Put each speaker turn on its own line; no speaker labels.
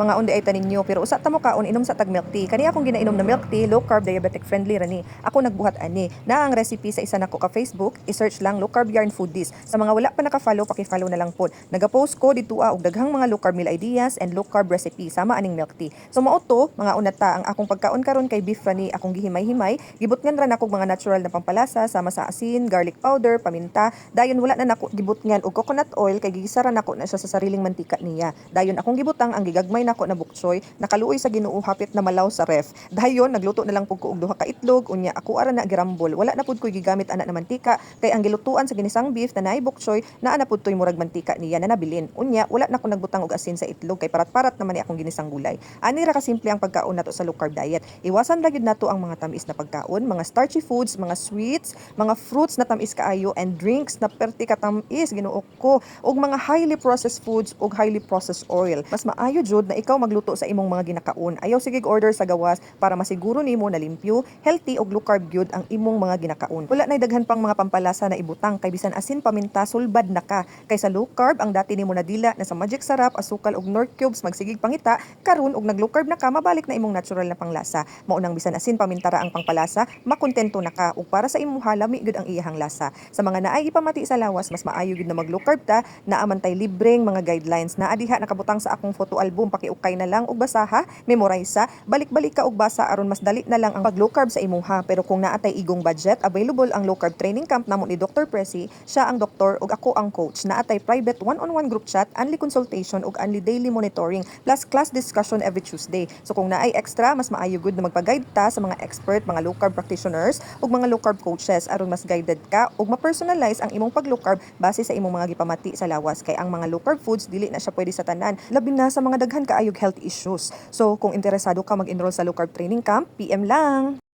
mga undi ay tanin nyo pero usa ta mo kaon inom sa tag milk tea. Kani akong ginainom na milk tea, low carb, diabetic friendly rani. Ako nagbuhat ani. Na ang recipe sa isa nako ka Facebook, i-search lang low carb yarn foodies. Sa mga wala pa naka-follow, paki-follow na lang pod. Nagapost ko dito og daghang mga low carb meal ideas and low carb recipe sama aning milk tea. So mao to, mga unata ang akong pagkaon karon kay beef rani, akong gihimay-himay, gibutngan ra nako mga natural na pampalasa sama sa asin, garlic powder, paminta. Dayon wala na nako gibutngan og coconut oil kay gigisaran nako na siya sa sariling mantika niya. Dayon akong gibutang ang gigagmay nako na bukchoy, nakaluoy sa Ginoo hapit na malaw sa ref. Dayon nagluto na lang pud ko og duha ka itlog, unya ako ara na girambol. Wala na pud koy gigamit ana na mantika kay ang gilutuan sa ginisang beef na naay bukchoy naa na pud toy murag mantika niya na nabilin. Unya wala na ko nagbutang og asin sa itlog kay parat-parat naman ni akong ginisang gulay. Ani ra ka simple ang pagkaon nato sa low carb diet. Iwasan ra gyud nato ang mga tamis na pagkaon, mga starchy foods, mga sweets, mga fruits na tamis kaayo and drinks na perti ka tamis Ginoo ko, ug mga highly processed foods ug highly processed oil. Mas maayo jud na ikaw magluto sa imong mga ginakaon. Ayaw sige order sa gawas para masiguro nimo na limpyo, healthy ug low carb gyud ang imong mga ginakaon. Wala nay daghan pang mga pampalasa na ibutang kay bisan asin paminta sulbad na ka. Kay sa low carb ang dati nimo nadila na sa magic sarap, asukal ug nor cubes magsigig pangita, karon og nag low carb na ka mabalik na imong natural na panglasa. Mao nang bisan asin paminta ra ang pangpalasa, makontento na ka ug para sa imong halami gyud ang iyahang lasa. Sa mga naay ipamati sa lawas, mas maayo gyud na mag low carb ta, naamantay libreng mga guidelines na adiha nakabutang sa akong photo album, pakiukay na lang og basaha, memorize sa, balik-balik ka og basa aron mas dali na lang ang pag low carb sa imuha. Pero kung naatay igong budget, available ang low carb training camp namo ni Dr. Presi, siya ang doktor ug ako ang coach. Naatay private one-on-one group chat, only consultation ug only daily monitoring plus class discussion every Tuesday. So kung naay extra, mas maayo gud na magpa-guide ta sa mga expert, mga low carb practitioners ug mga low carb coaches aron mas guided ka ug ma-personalize ang imong pag low carb base sa imong mga gipamati sa lawas. Kay ang mga low carb foods dili na siya pwede sa tanan, labi na sa mga daghan kaayog health issues. So kung interesado ka mag-enroll sa low carb training camp, PM lang.